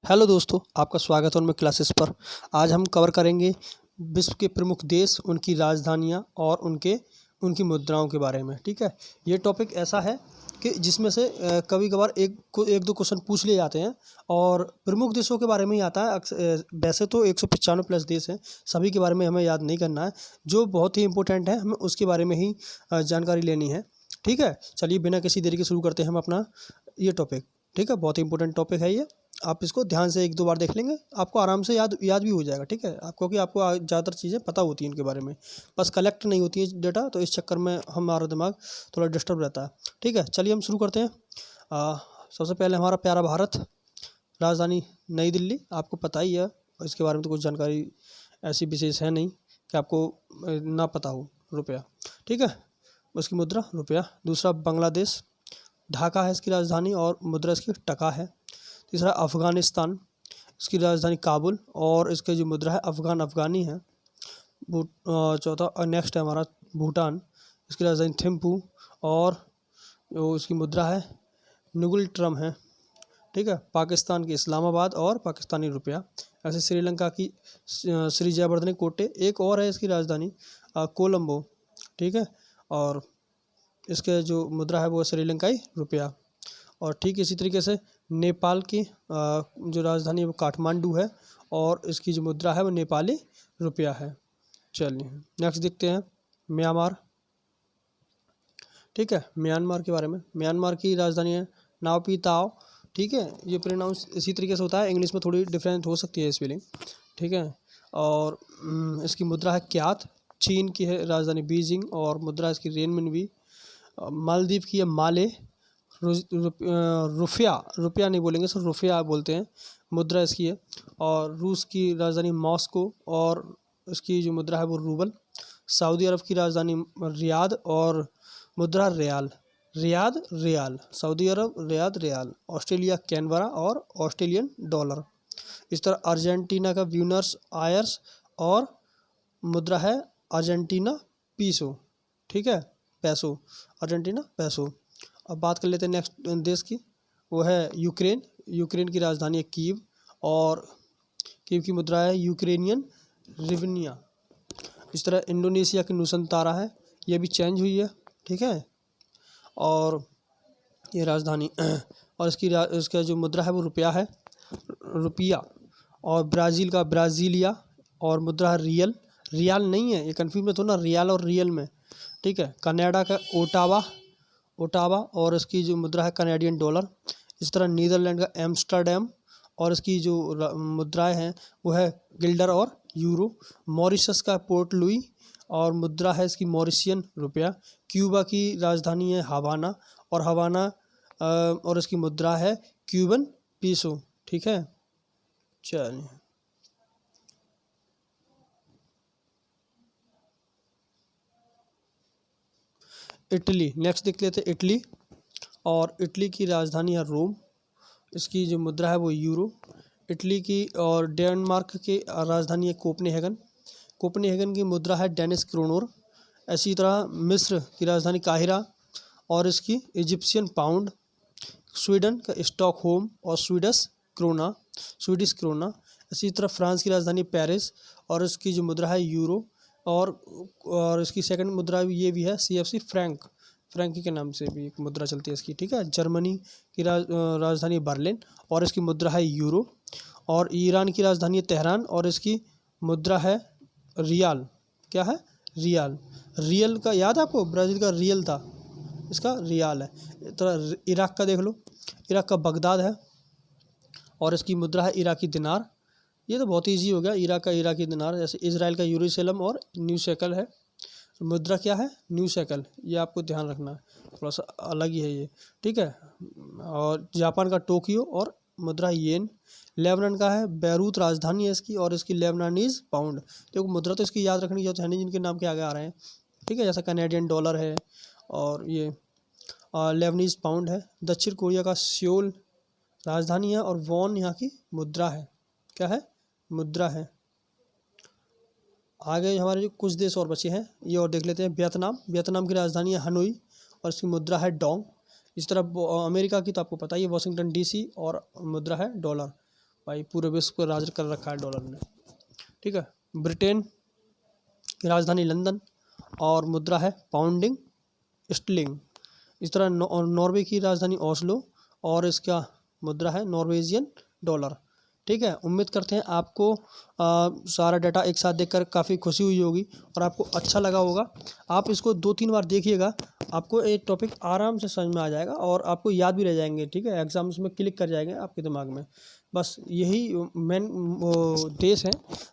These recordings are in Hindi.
हेलो दोस्तों, आपका स्वागत है उनमें क्लासेस पर। आज हम कवर करेंगे विश्व के प्रमुख देश, उनकी राजधानियाँ और उनकी मुद्राओं के बारे में। ठीक है, ये टॉपिक ऐसा है कि जिसमें से कभी कभार एक दो क्वेश्चन पूछ लिए जाते हैं और प्रमुख देशों के बारे में ही आता है। वैसे तो 195 प्लस देश हैं, सभी के बारे में हमें याद नहीं करना है। जो बहुत ही इंपॉर्टेंट है हमें उसके बारे में ही जानकारी लेनी है। ठीक है, चलिए बिना किसी देरी के शुरू करते हैं हम अपना ये टॉपिक। ठीक है, बहुत ही इंपॉर्टेंट टॉपिक है ये। आप इसको ध्यान से एक दो बार देख लेंगे, आपको आराम से याद भी हो जाएगा। ठीक है, क्योंकि आपको ज़्यादातर चीज़ें पता होती हैं इनके बारे में, बस कलेक्ट नहीं होती है डेटा, तो इस चक्कर में हमारा दिमाग थोड़ा डिस्टर्ब रहता है। ठीक है, चलिए हम शुरू करते हैं। सबसे पहले हमारा प्यारा भारत, राजधानी नई दिल्ली, आपको पता ही है। इसके बारे में तो कुछ जानकारी ऐसी विशेष है नहीं कि आपको ना पता हो। रुपया, ठीक है, उसकी मुद्रा रुपया। दूसरा बांग्लादेश, ढाका है इसकी राजधानी और मुद्रा इसकी टका है। तीसरा अफ़गानिस्तान, इसकी राजधानी काबुल और इसके जो मुद्रा है अफ़गानी है। चौथा नेक्स्ट है हमारा भूटान, इसकी राजधानी थिम्पू और इसकी मुद्रा है नुगल ट्रम है। ठीक है, पाकिस्तान की इस्लामाबाद और पाकिस्तानी रुपया। ऐसे श्रीलंका की श्री जयवर्धने कोटे, एक और है इसकी राजधानी कोलंबो। ठीक है, और इसके जो मुद्रा है वो श्रीलंकाई रुपया। और ठीक इसी तरीके से नेपाल की जो राजधानी है वो काठमांडू है और इसकी जो मुद्रा है वो नेपाली रुपया है। चलिए नेक्स्ट देखते हैं म्यांमार। ठीक है, म्यांमार के बारे में, म्यांमार की राजधानी है नाओपिताओ। ठीक है, ये प्रोनाउंस इसी तरीके से होता है, इंग्लिश में थोड़ी डिफरेंट हो सकती है स्पेलिंग। ठीक है, और इसकी मुद्रा है क्यात। चीन की है राजधानी बीजिंग और मुद्रा इसकी रेनमिनबी। मालदीव की है माले। रुपया नहीं बोलेंगे, सिर्फ रुपया बोलते हैं, मुद्रा इसकी है। और रूस की राजधानी मॉस्को और इसकी जो मुद्रा है वो रूबल। सऊदी अरब की राजधानी रियाद और मुद्रा रियाल। सऊदी अरब रियाल। ऑस्ट्रेलिया कैनबरा और ऑस्ट्रेलियन डॉलर। इस तरह अर्जेंटीना का ब्यूनस आयर्स और मुद्रा है अर्जेंटीना पीसो। ठीक है, पैसो, अर्जेंटीना पैसो। अब बात कर लेते हैं नेक्स्ट देश की, वो है यूक्रेन की राजधानी है कीव और कीव की मुद्रा है यूक्रेनियन रिवनिया। इस तरह इंडोनेशिया की नुसंतारा है, ये भी चेंज हुई है। ठीक है, और ये राजधानी और इसका जो मुद्रा है वो रुपया। और ब्राज़ील का ब्राज़ीलिया और मुद्रा है रियाल नहीं है, ये कन्फ्यूज मत होना रियाल और रियल में। ठीक है, कनाडा का ओटावा और इसकी जो मुद्रा है कनेडियन डॉलर। इस तरह नीदरलैंड का एम्स्टर्डम और इसकी जो मुद्राएं हैं वो है गिल्डर और यूरो। मॉरिशस का पोर्ट लुई और मुद्रा है इसकी मॉरिशियन रुपया। क्यूबा की राजधानी है हवाना और इसकी मुद्रा है क्यूबन पीसो। ठीक है, चलिए इटली नेक्स्ट देख लेते हैं। इटली और इटली की राजधानी है रोम, इसकी जो मुद्रा है वो यूरो। इटली की और डेनमार्क की राजधानी है कोपनहेगन की मुद्रा है डेनिश क्रोनोर। इसी तरह मिस्र की राजधानी काहिरा और इसकी इजिप्शियन पाउंड। स्वीडन का स्टॉकहोम और स्वीडिश क्रोना। इसी तरह फ्रांस की राजधानी पेरिस और इसकी जो मुद्रा है यूरो और इसकी सेकंड मुद्रा ये भी है CFC फ्रैंकी के नाम से भी एक मुद्रा चलती है इसकी। ठीक है, जर्मनी की राजधानी बर्लिन और इसकी मुद्रा है यूरो। और ईरान की राजधानी है तेहरान और इसकी मुद्रा है रियाल। क्या है? रियल का याद है आपको? ब्राज़ील का रियल था, इसका रियाल है। तो इराक का देख लो, इराक का बगदाद है और इसकी मुद्रा है इराकी दिनार। ये तो बहुत ईजी हो गया, इराक का इराकी दिनार। जैसे इजराइल का यूरूशलेम और न्यू शेकल है, मुद्रा क्या है? New shackle. ये आपको ध्यान रखना है, थोड़ा सा अलग ही है ये। ठीक है, और जापान का टोक्यो और मुद्रा येन। लेबनान का है बैरूत, राजधानी है इसकी और इसकी लेबनानीज पाउंड। देखो मुद्रा तो इसकी याद रखनी है नहीं, जिनके नाम के आगे आ रहे हैं। ठीक है, जैसा कनेडियन डॉलर है और ये लेबनीज पाउंड है। दक्षिण कोरिया का सियोल राजधानी है और वॉन यहाँ की मुद्रा है। क्या है? मुद्रा है। आगे हमारे जो कुछ देश और बचे हैं ये और देख लेते हैं। वियतनाम की राजधानी है हनोई और इसकी मुद्रा है डोंग। इस तरह अमेरिका की तो आपको पता ही है, वाशिंगटन DC और मुद्रा है डॉलर। भाई पूरे विश्व को राज कर रखा है डॉलर ने। ठीक है, ब्रिटेन की राजधानी लंदन और मुद्रा है पाउंडिंग स्टर्लिंग। इस तरह नॉर्वे की राजधानी ओस्लो और इसका मुद्रा है नॉर्वेजियन डॉलर। ठीक है, उम्मीद करते हैं आपको सारा डाटा एक साथ देखकर काफ़ी खुशी हुई होगी और आपको अच्छा लगा होगा। आप इसको 2-3 बार देखिएगा, आपको एक टॉपिक आराम से समझ में आ जाएगा और आपको याद भी रह जाएंगे। ठीक है, एग्जाम्स में क्लिक कर जाएंगे आपके दिमाग में। बस यही मेन देश है,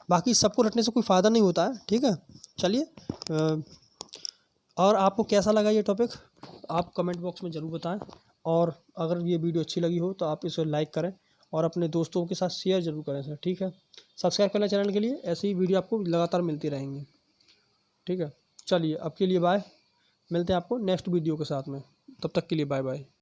बाकी सबको रटने से कोई फ़ायदा नहीं होता है। ठीक है, चलिए और आपको कैसा लगा ये टॉपिक आप कमेंट बॉक्स में ज़रूर बताएं। और अगर ये वीडियो अच्छी लगी हो तो आप इसे लाइक करें और अपने दोस्तों के साथ शेयर ज़रूर करें सर। ठीक है, सब्सक्राइब करना चैनल के लिए, ऐसी ही वीडियो आपको लगातार मिलती रहेंगी। ठीक है, चलिए अब के लिए बाय, मिलते हैं आपको नेक्स्ट वीडियो के साथ में, तब तक के लिए बाय बाय।